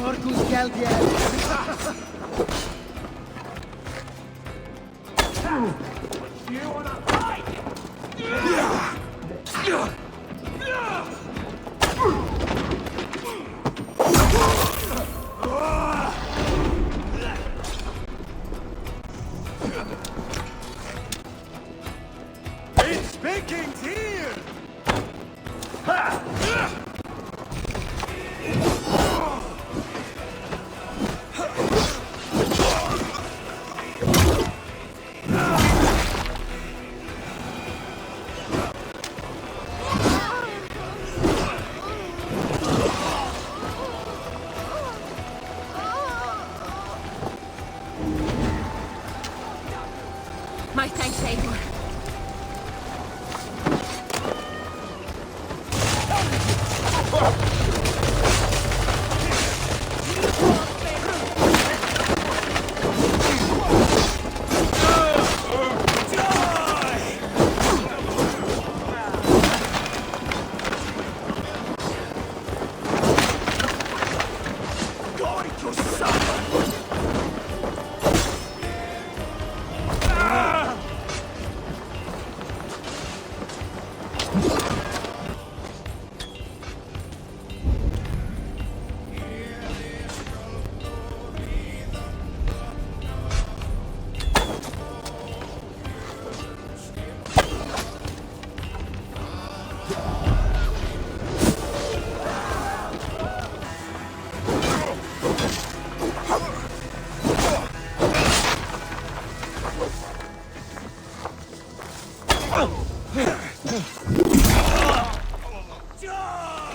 Markus geldi ya. You wanna fight? It's Vikings here! My thanks, Eivor.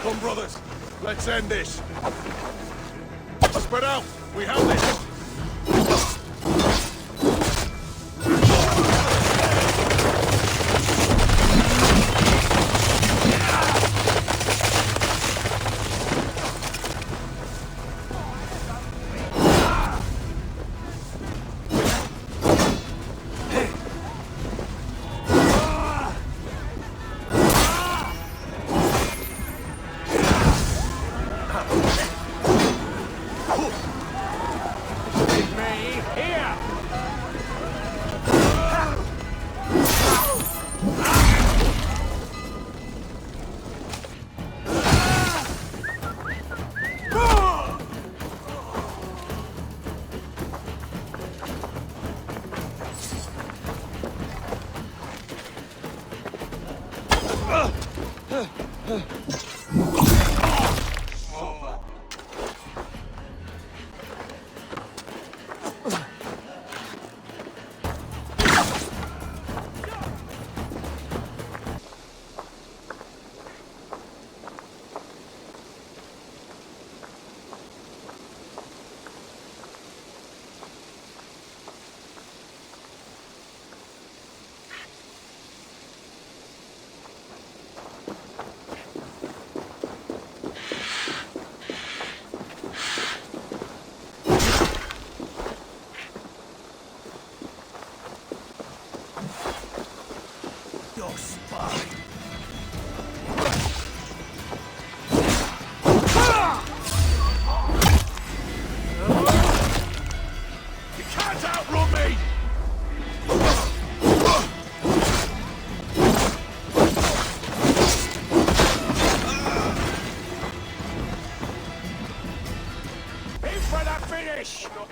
Come, brothers. Let's end this. Spread out. We have this.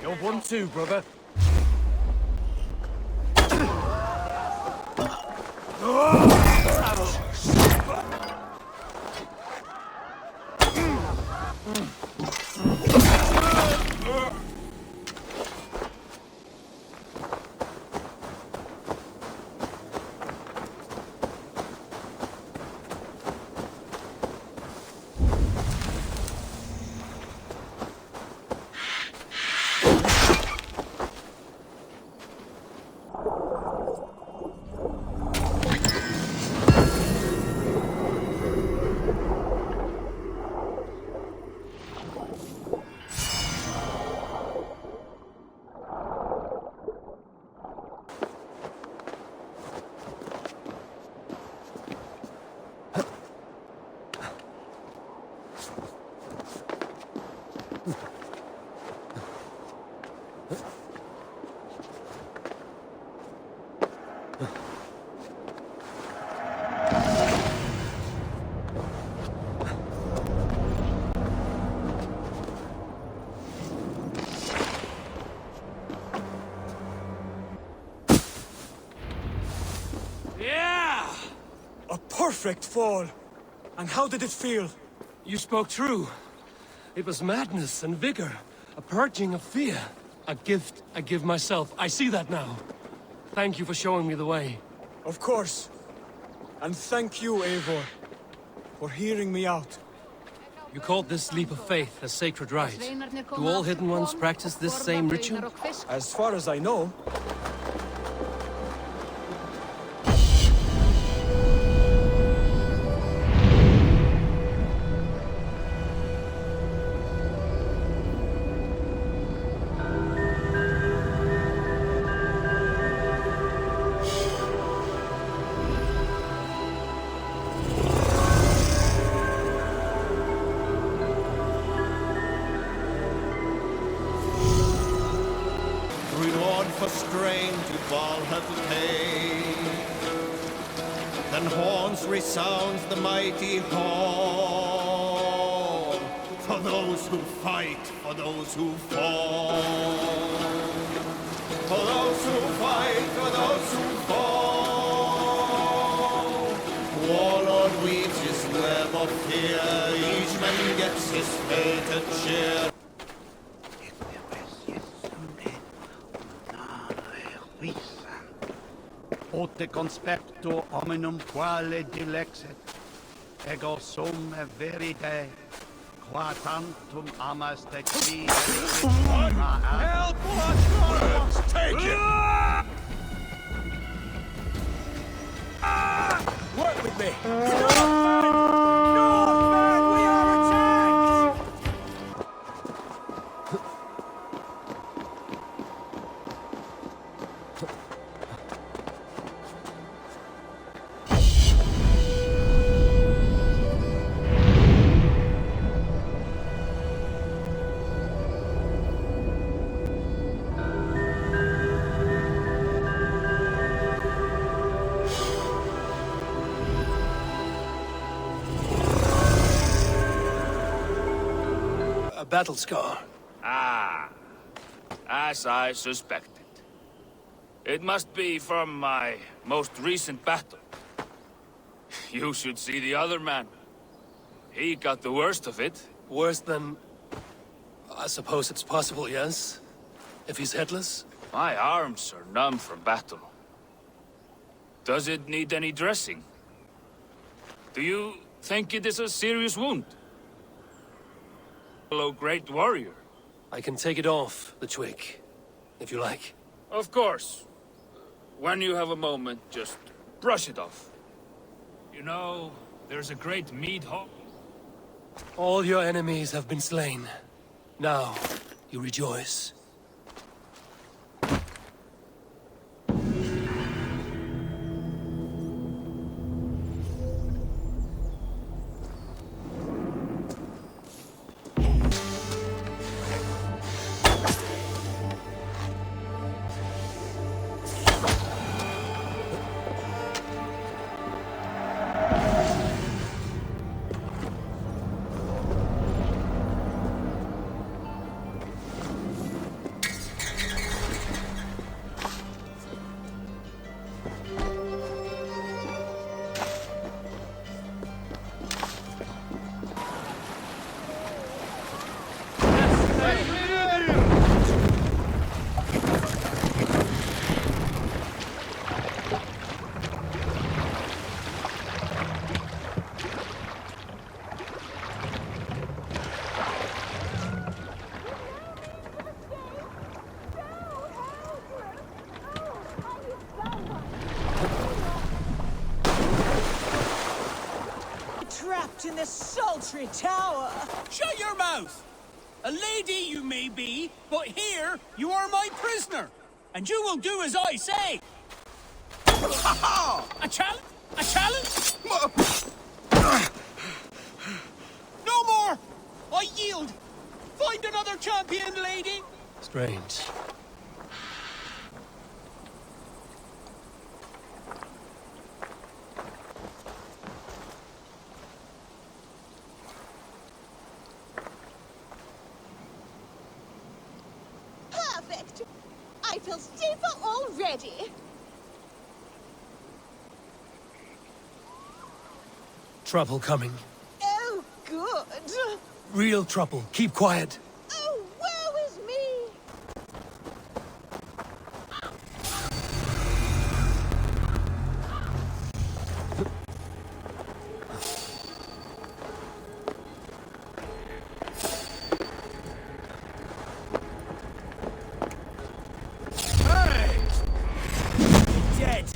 You're 1-2, brother. perfect fall. And how did it feel? You spoke true. It was madness and vigor, a purging of fear. A gift I give myself. I see that now. Thank you for showing me the way. Of course. And thank you, Eivor, for hearing me out. You called this leap of faith a sacred rite. Do all Hidden Ones practice this same ritual? As far as I know. Reward for strain to Valhalla take. Then horns resounds the mighty horn. For those who fight, for those who fall. For those who fight, for those who fall. Warlord weaves his web of fear. Each man gets his fated share. Ote conspecto hominum quale dilexit, ego sum veritae, qua tantum amas te qui. Help! Let's take it! Work with me! A battle scar. Ah, as I suspected. It must be from my most recent battle. You should see the other man. He got the worst of it. Worse than... I suppose it's possible, yes? If he's headless? My arms are numb from battle. Does it need any dressing? Do you think it is a serious wound? Hello, great warrior. I can take it off, the twig, if you like. Of course. When you have a moment, just brush it off. You know, there's a great mead hall. All your enemies have been slain. Now, you rejoice. Trapped in this sultry tower. Shut your mouth! A lady you may be, but here you are my prisoner, and you will do as I say. A challenge? A challenge? No more! I yield. Find another champion, lady. Strange. Perfect. I feel safer already. Trouble coming. Oh, good. Real trouble. Keep quiet. Oh, woe is me! Dead.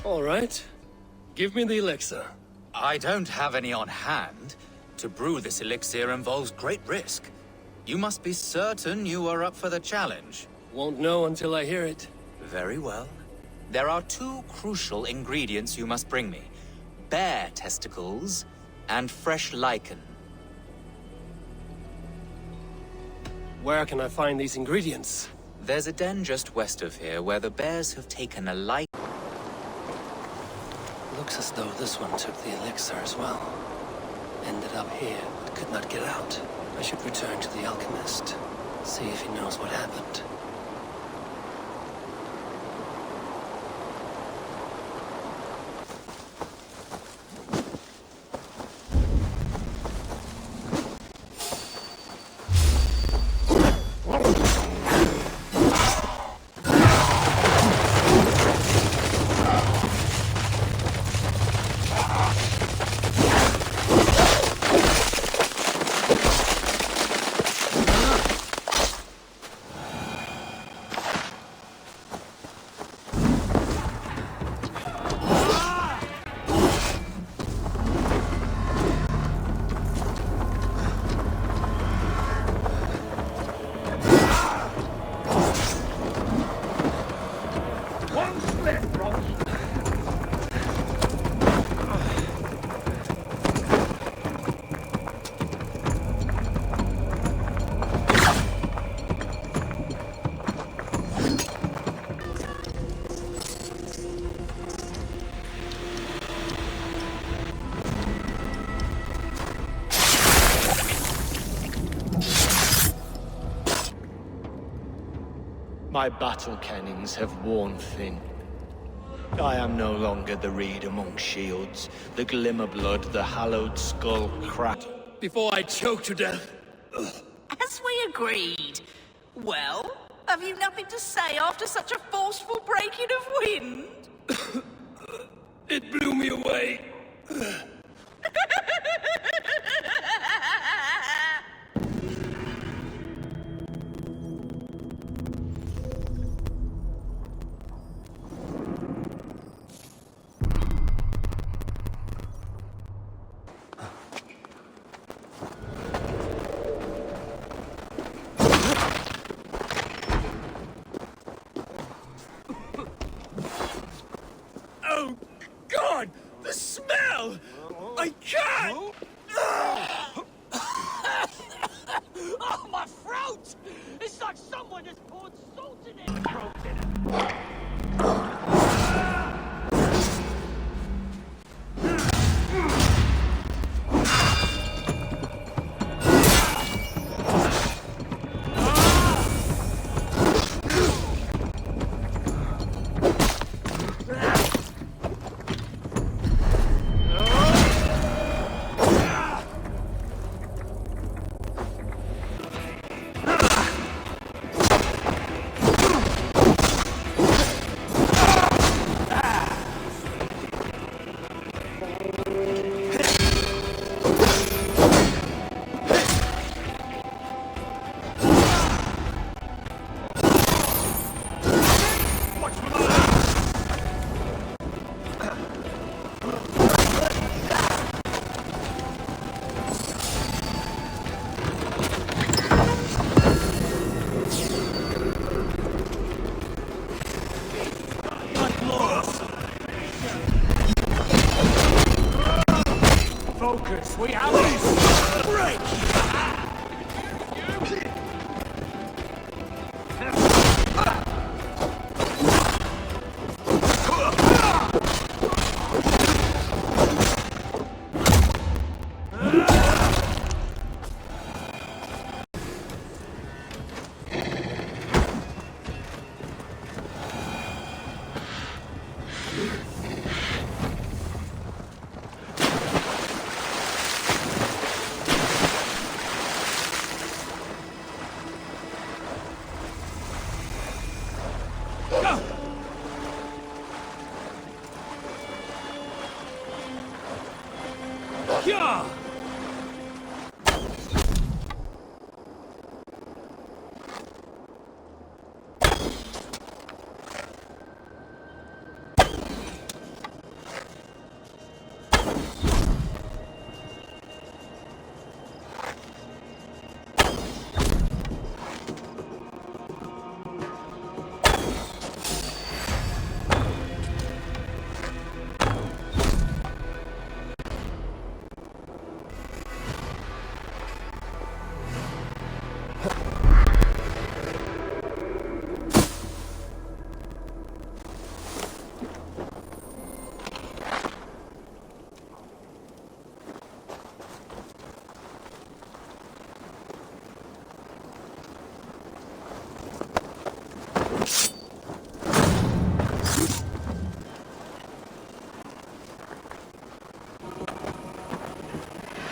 All right. Give me the elixir. I don't have any on hand. To brew this elixir involves great risk. You must be certain you are up for the challenge. Won't know until I hear it. Very well. There are two crucial ingredients you must bring me. Bear testicles and fresh lichen. Where can I find these ingredients? There's a den just west of here where the bears have taken a lichen. Looks as though this one took the elixir as well. Ended up here, but could not get out. I should return to the alchemist. See if he knows what happened. My battle kennings have worn thin. I am no longer the reed among shields, the glimmer blood, the hallowed skull cracked. Before I choke to death. As we agreed. Well, have you nothing to say after such a forceful breaking of wind? It blew me away. Oh, God! The smell! I can't! Oh, my throat! It's like someone has poured salt in it! Focus, we have this! Break! Yeah!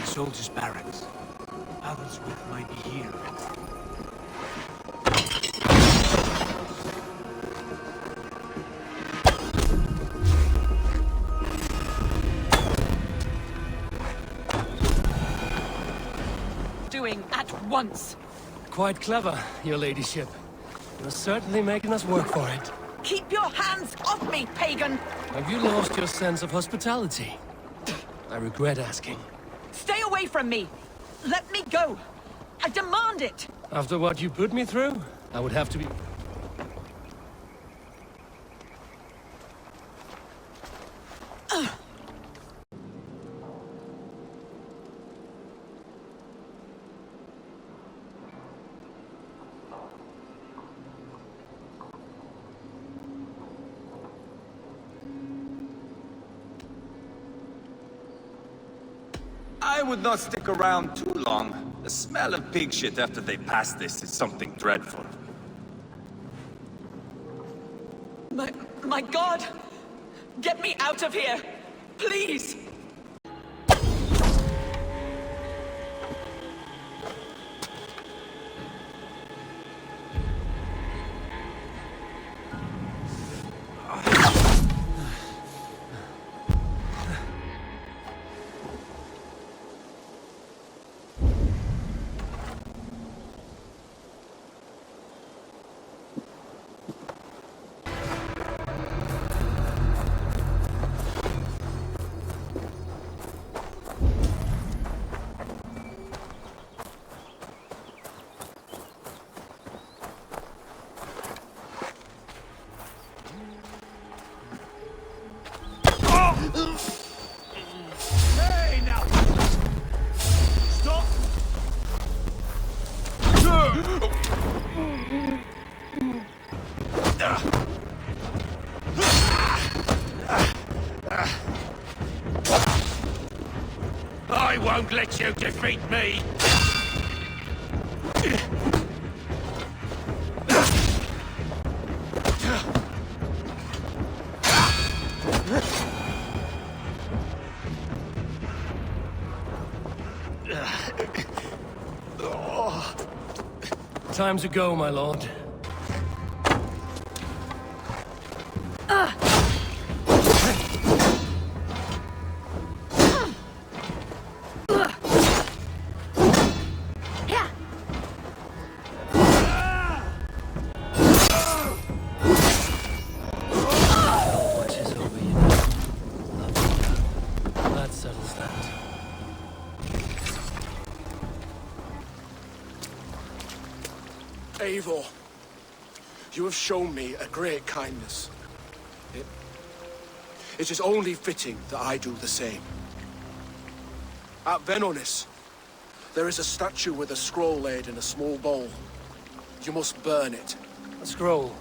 Soldiers' barracks. Others might be here. Doing at once. Quite clever, your ladyship. You're certainly making us work for it. Keep your hands off me, pagan! Have you lost your sense of hospitality? I regret asking. Stay away from me! Let me go! I demand it! After what you put me through, I would have to be... I would not stick around too long. The smell of pig shit after they pass this is something dreadful. My God! Get me out of here! Please! Hey, now! Stop! I won't let you defeat me! Time to go, my lord. What is over you? That settles that. Eivor, you have shown me a great kindness. It is only fitting that I do the same. At Venonis, there is a statue with a scroll laid in a small bowl. You must burn it. A scroll?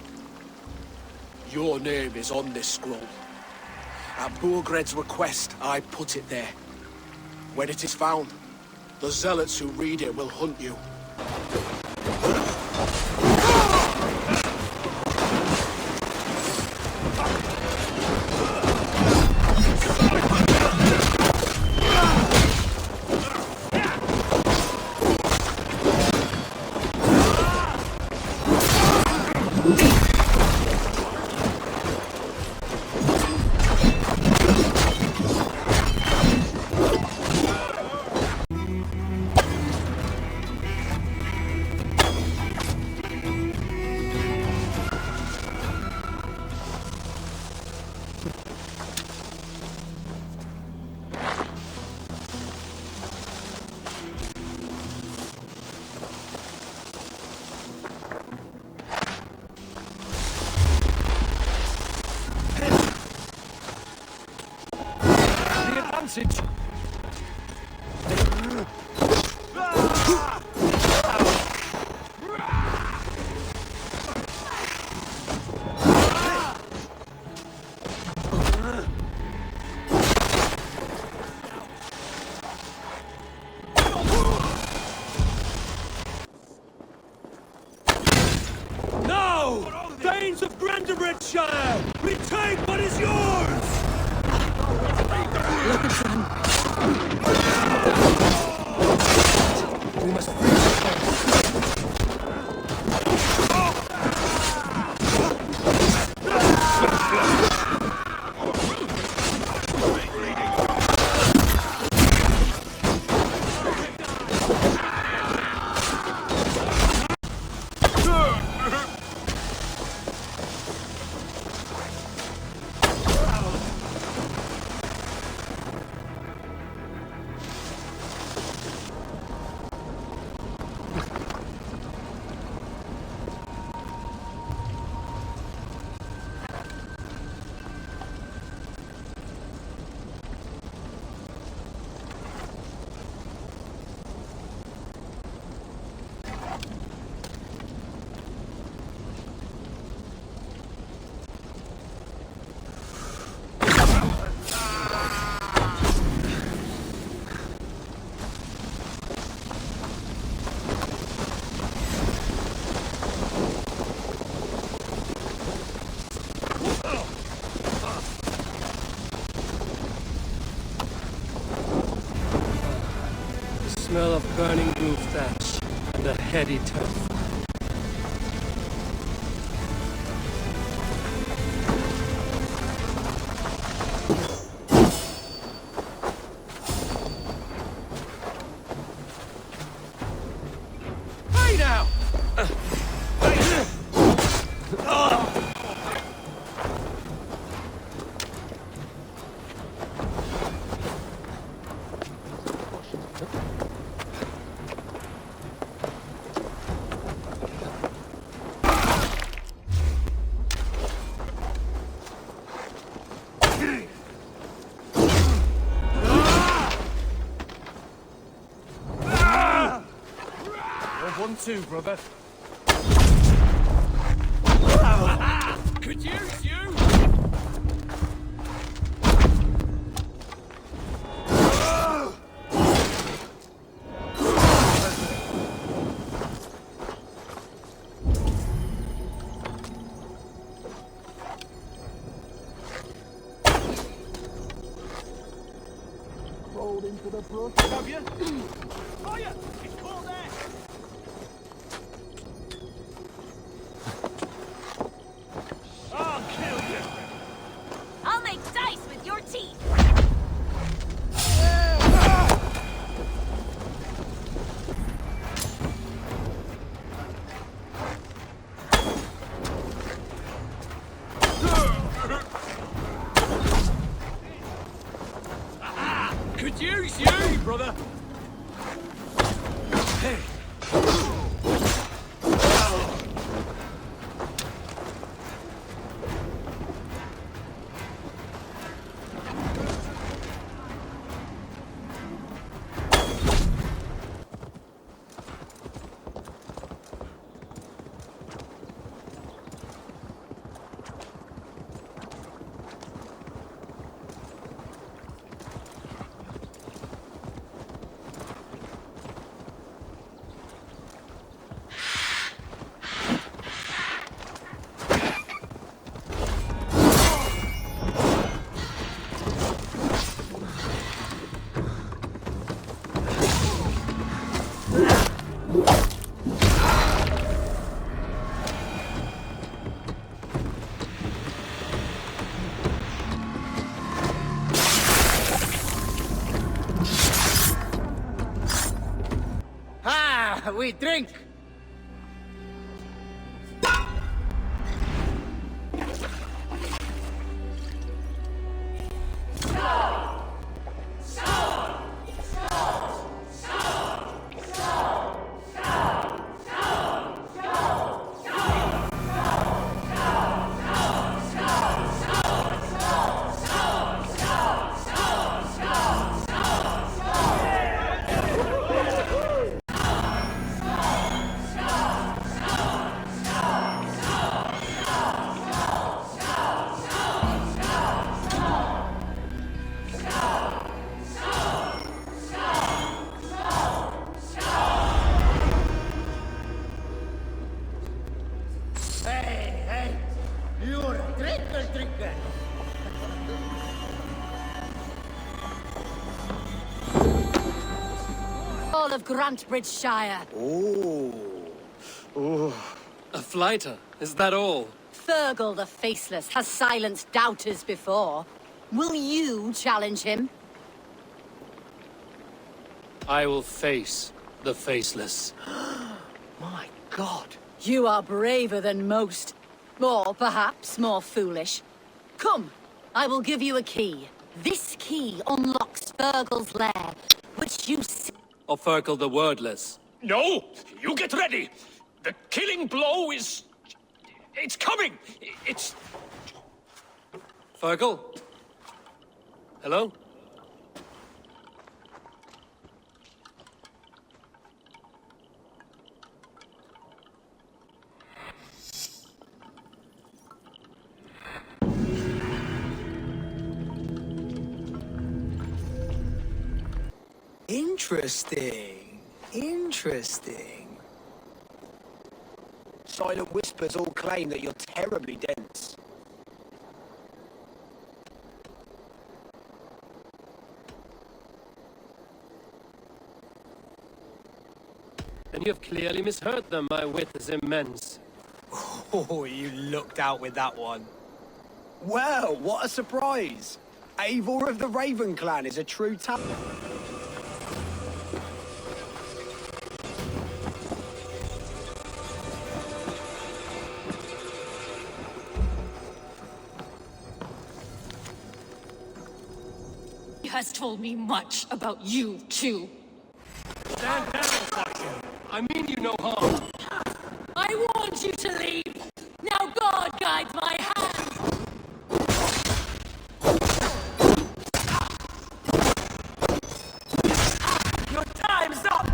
Your name is on this scroll. At Burgred's request, I put it there. When it is found, the zealots who read it will hunt you. Advantage. No! Thanes of Brandenburgshire! Retake what is yours! Look at them. Smell of burning roof thatch and a heady turf. Hey now! One, two, brother. Could use you! Rolled into the brush. Have you? Fire! It's caught there! I'll kill you! I'll make dice with your teeth. Could use you, brother! Hey! We drink. All of Grantbridgeshire. A flighter, is that all? Fergal the Faceless has silenced doubters before. Will you challenge him? I will face the Faceless. My God. You are braver than most. Or perhaps more foolish. Come, I will give you a key. This key unlocks Fergal's lair, which you see. Or Fergal the Wordless. No! You get ready! The killing blow is... It's coming! It's... Fergal? Hello? Interesting. Interesting. Silent whispers all claim that you're terribly dense. Then you have clearly misheard them. My wit is immense. Oh, you looked out with that one. Well, what a surprise! Eivor of the Raven Clan is a true talent. He has told me much about you, too. Stand down, Sarkin. I mean you no harm. I warned you to leave. Now God guides my hand. Your time's up!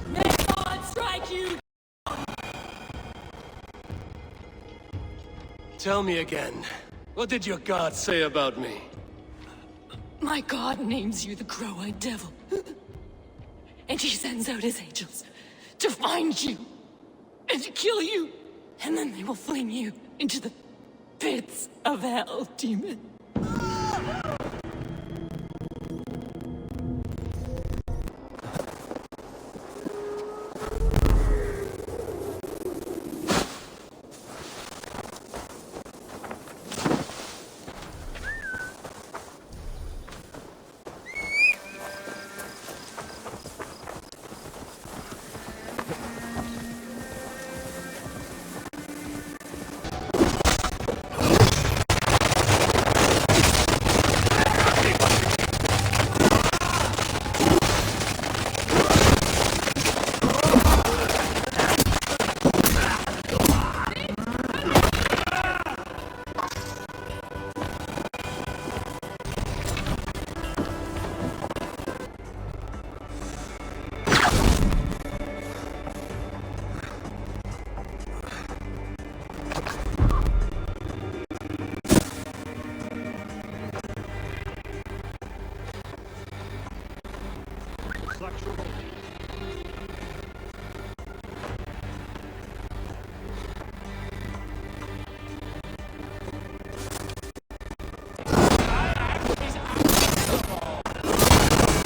May God strike you. Tell me again. What did your god say about me? My God names you the Crow-Eyed Devil. And he sends out his angels to find you and to kill you. And then they will fling you into the pits of hell, demon.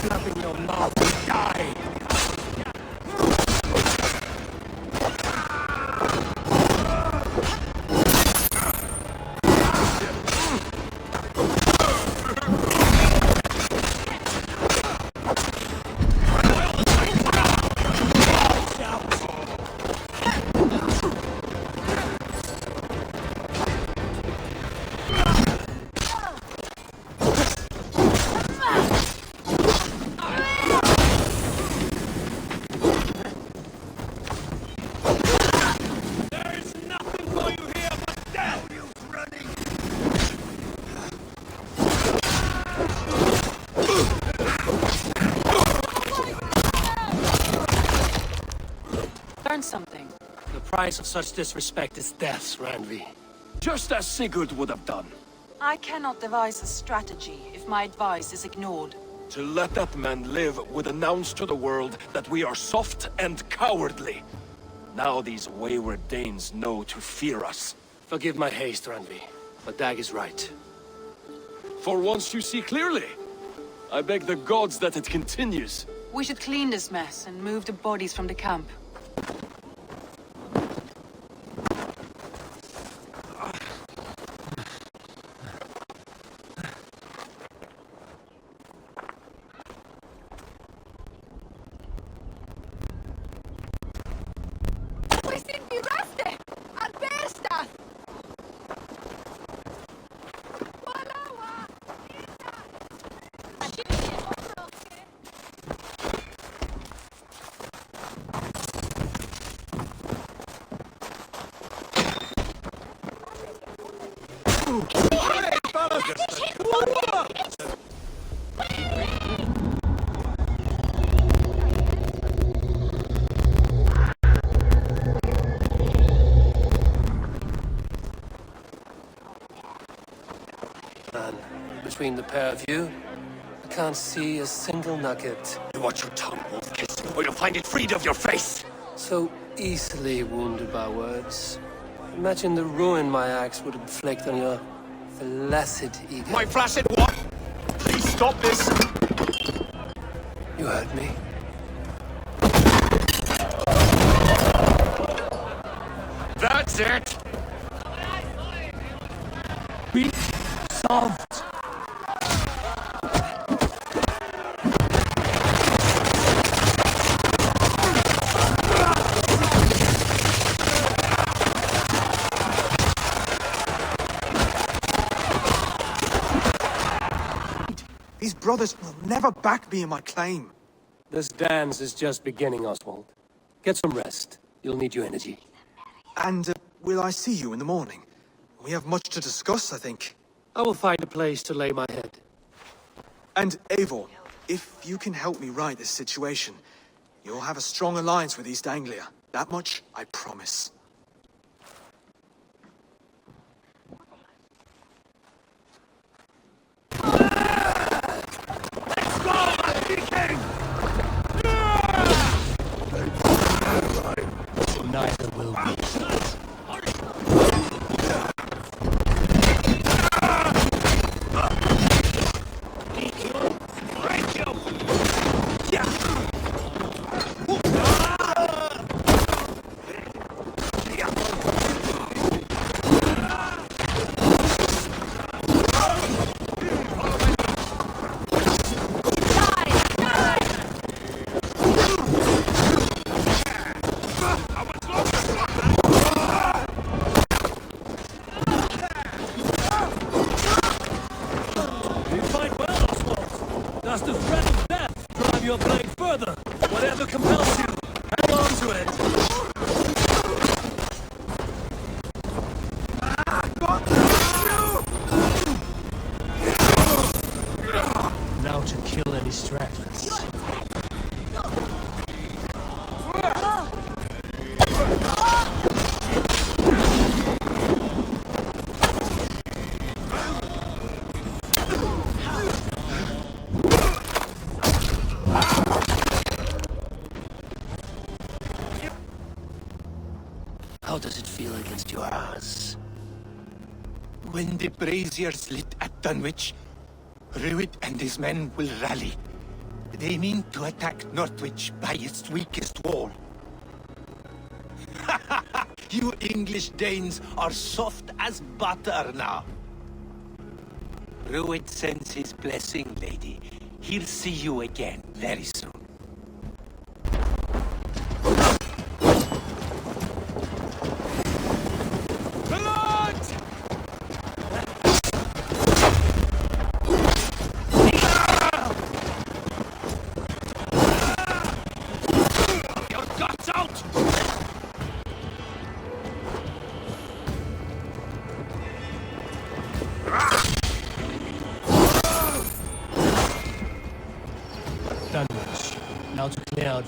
Nothing your mouth. Die! Learn something. The price of such disrespect is death, Randvi. Just as Sigurd would have done. I cannot devise a strategy if my advice is ignored. To let that man live would announce to the world that we are soft and cowardly. Now these wayward Danes know to fear us. Forgive my haste, Randvi, but Dag is right. For once you see clearly. I beg the gods that it continues. We should clean this mess and move the bodies from the camp. Between the pair of you, I can't see a single nugget. You watch your tongue, Wolfkiss, or you'll find it freed of your face! So easily wounded by words. Imagine the ruin my axe would inflict on your flaccid ego. My flaccid what? Please stop this! You heard me. That's it! Be soft. These brothers will never back me in my claim. This dance is just beginning, Oswald. Get some rest. You'll need your energy. And will I see you in the morning? We have much to discuss, I think. I will find a place to lay my head. And Eivor, if you can help me right this situation, you'll have a strong alliance with East Anglia. That much, I promise. Neither will be. Does the threat of death drive your blade further? Whatever compels you, hang on to it! Now to kill any stragglers. How does it feel against your ass? When the braziers lit at Dunwich, Rued and his men will rally. They mean to attack Northwich by its weakest wall. You English Danes are soft as butter now. Rued sends his blessing, lady. He'll see you again very soon. Dunwich. Now to clear out.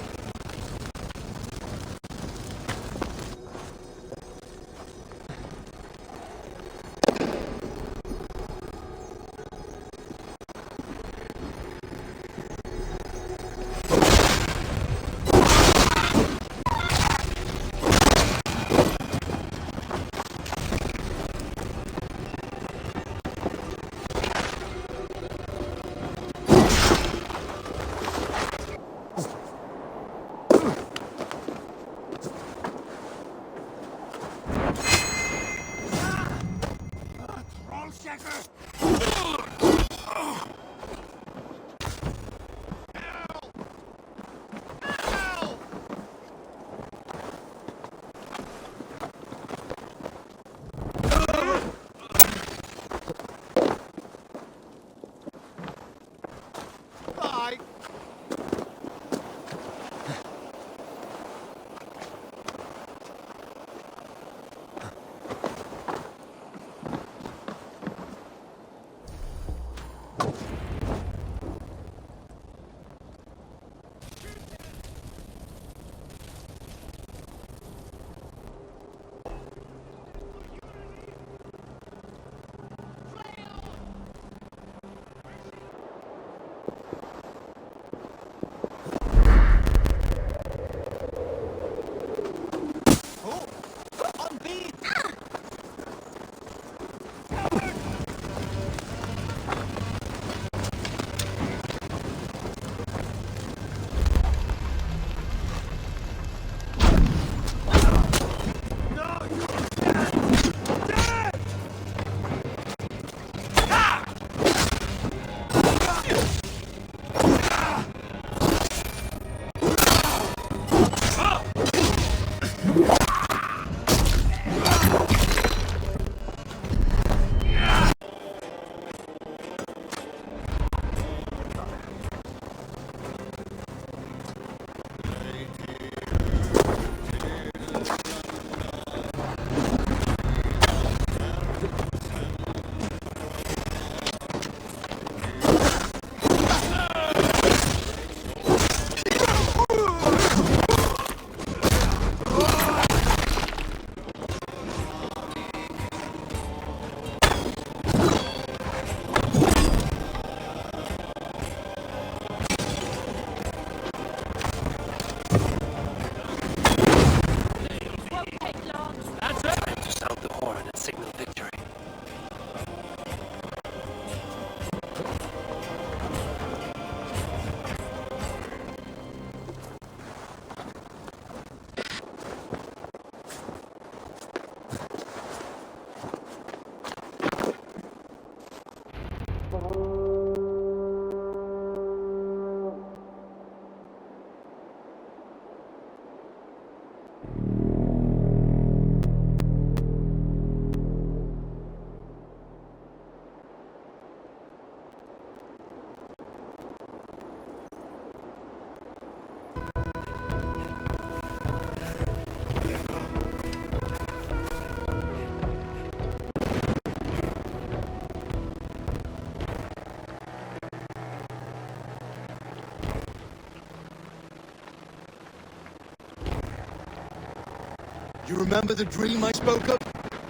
You remember the dream I spoke of?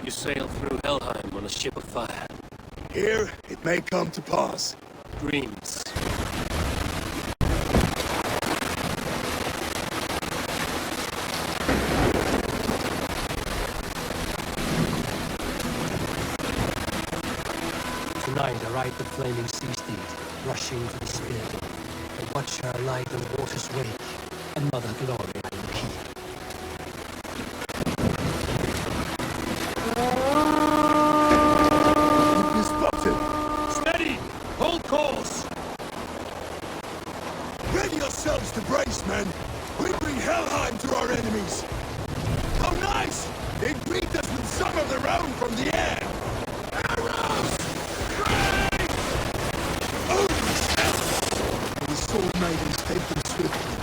You sail through Helheim on a ship of fire. Here, it may come to pass. Dreams. Tonight I ride the flaming sea steed, rushing to the spear. I watch her lie in water's wake. Another glory I will keep. Steady! Hold course! Ready yourselves to brace, men! We bring Helheim to our enemies! How nice! They greet us with some of their own from the air! Arrows! Great! Oh, the sword maidens take them swiftly.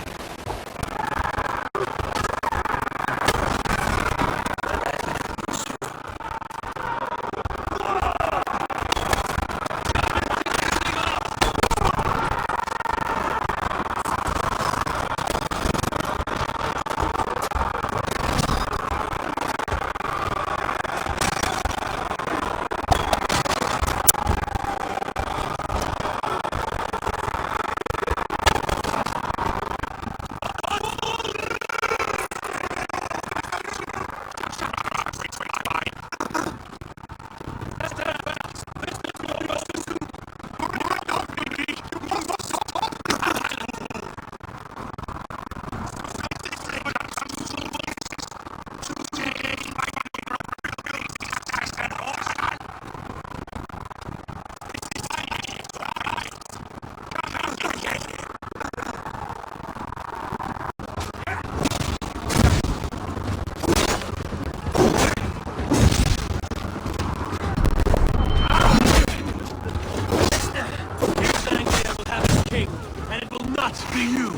Be you!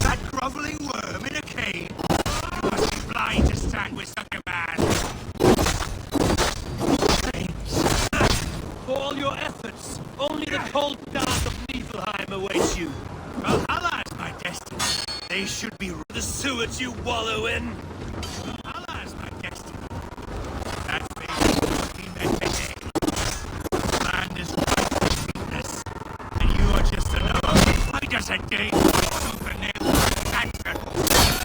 That groveling worm in a cave! You must be blind to stand with such a man! For all your efforts, only the cold dark of Niflheim awaits you. Valhalla is my destiny. They should be the sewers you wallow in. Valhalla is my destiny. That fate will be met today. The land is ripe for weakness, and you are just another fighter's again.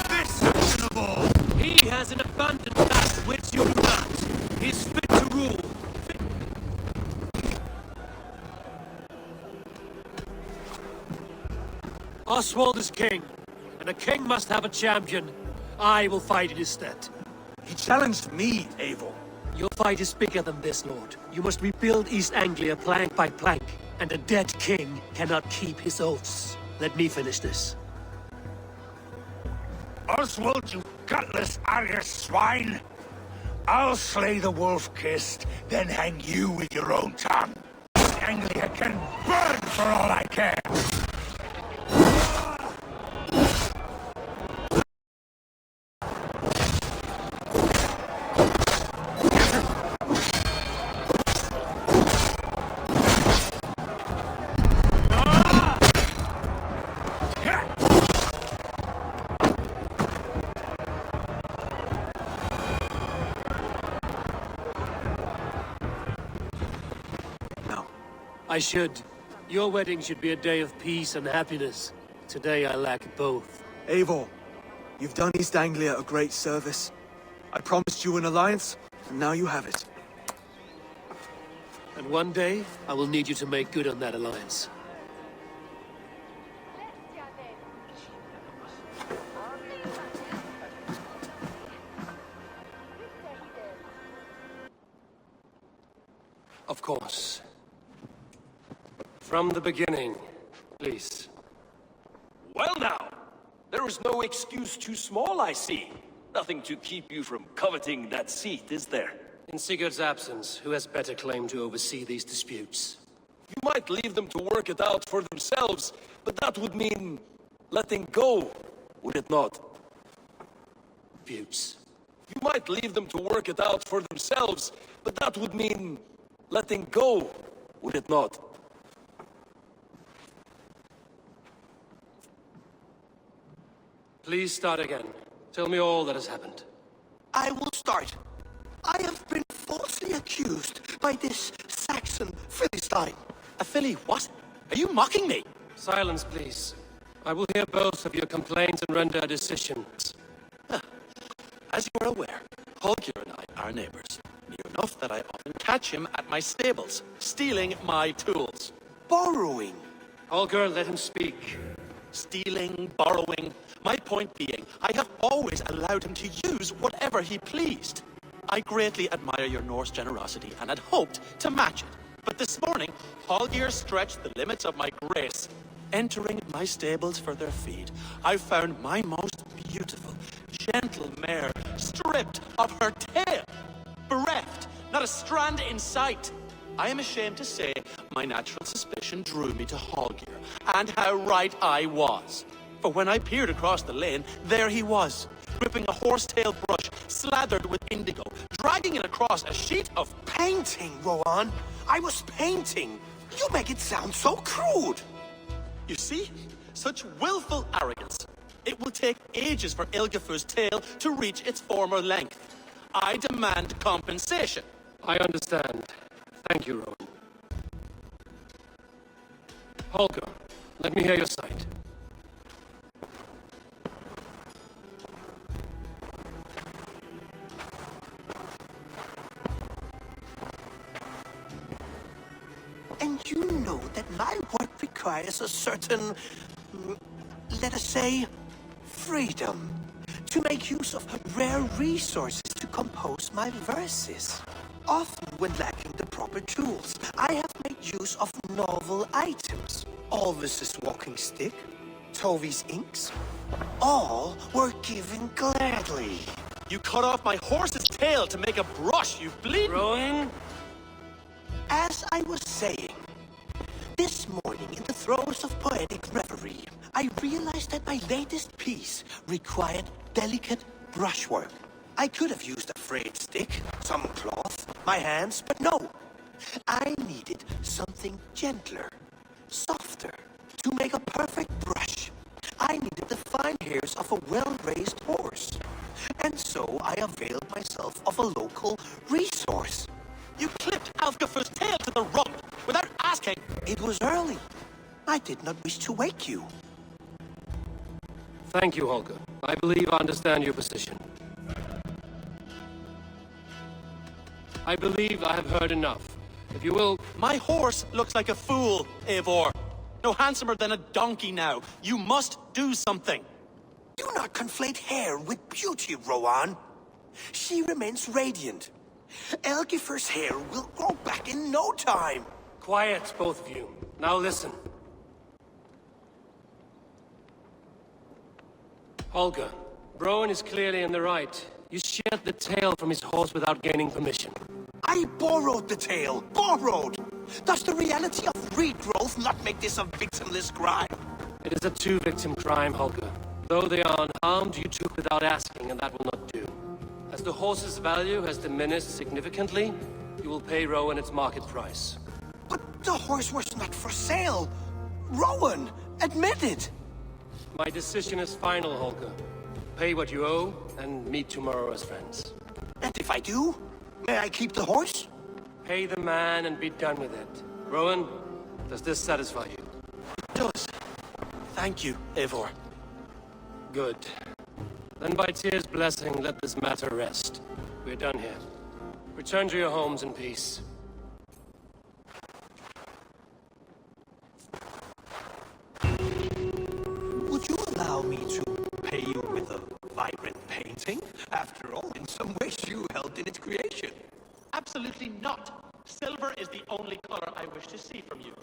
This action of all. He has an abundant that which you do not. He's fit to rule. Oswald is king, and a king must have a champion. I will fight in his stead. He challenged me, Eivor. Your fight is bigger than this, Lord. You must rebuild East Anglia plank by plank, and a dead king cannot keep his oaths. Let me finish this. Oswald, you gutless Irish swine! I'll slay the wolf-kissed, then hang you with your own tongue. Anglia can burn for all I care! I should. Your wedding should be a day of peace and happiness. Today I lack both. Eivor, you've done East Anglia a great service. I promised you an alliance, and now you have it. And one day, I will need you to make good on that alliance. Of course. From the beginning, please. Well now, there is no excuse too small, I see. Nothing to keep you from coveting that seat, is there? In Sigurd's absence, who has better claim to oversee these disputes? You might leave them to work it out for themselves, but that would mean letting go, would it not? Disputes. You might leave them to work it out for themselves, but that would mean letting go, would it not? Please start again. Tell me all that has happened. I will start. I have been falsely accused by this Saxon Philistine. A Philly what? Are you mocking me? Silence, please. I will hear both of your complaints and render a decision. As you are aware, Holger and I are neighbors. Near enough that I often catch him at my stables, stealing my tools. Borrowing. Holger, let him speak. Stealing, borrowing. My point being, I have always allowed him to use whatever he pleased. I greatly admire your Norse generosity and had hoped to match it. But this morning, Holger stretched the limits of my grace. Entering my stables for their feed, I found my most beautiful, gentle mare stripped of her tail. Bereft, not a strand in sight. I am ashamed to say my natural suspicion drew me to Holger, and how right I was. For when I peered across the lane, there he was, gripping a horsetail brush slathered with indigo, dragging it across a sheet of painting, Rowan. I was painting. You make it sound so crude. You see? Such willful arrogance. It will take ages for Ilgafur's tail to reach its former length. I demand compensation. I understand. Thank you, Rowan. Holger, let me hear your side. And you know that my work requires a certain, let us say, freedom to make use of rare resources to compose my verses. Often, when lacking the proper tools, I have made use of novel items. Alvis's walking stick, Tovi's inks, all were given gladly. You cut off my horse's tail to make a brush, you bleed. Rowan? As I was saying, this morning in the throes of poetic reverie, I realized that my latest piece required delicate brushwork. I could have used a frayed stick, some cloth, my hands, but no. I needed something gentler, softer, to make a perfect brush. I needed the fine hairs of a well-raised horse. And so I availed myself of a local resource. You clipped Alfgafur's tail to the rump without asking. It was early. I did not wish to wake you. Thank you, Holger. I believe I understand your position. I believe I have heard enough. If you will... My horse looks like a fool, Eivor. No handsomer than a donkey now. You must do something. Do not conflate hair with beauty, Rowan. She remains radiant. Elgifur's hair will grow back in no time. Quiet, both of you. Now listen. Holger, Rowan is clearly in the right. You shed the tail from his horse without gaining permission. I borrowed the tail. Borrowed! Does the reality of regrowth not make this a victimless crime? It is a two-victim crime, Holger. Though they are unharmed, you took without asking, and that will not do. As the horse's value has diminished significantly, you will pay Rowan its market price. But the horse was not for sale. Rowan, admit it. My decision is final, Holger. Pay what you owe, and meet tomorrow as friends. And if I do, may I keep the horse? Pay the man and be done with it. Rowan, does this satisfy you? It does. Thank you, Eivor. Good. Then by Tyr's blessing, let this matter rest. We're done here. Return to your homes in peace. Would you allow me to pay you with a vibrant painting? After all, in some ways you helped in its creation. Absolutely not. Silver is the only color I wish to see from you.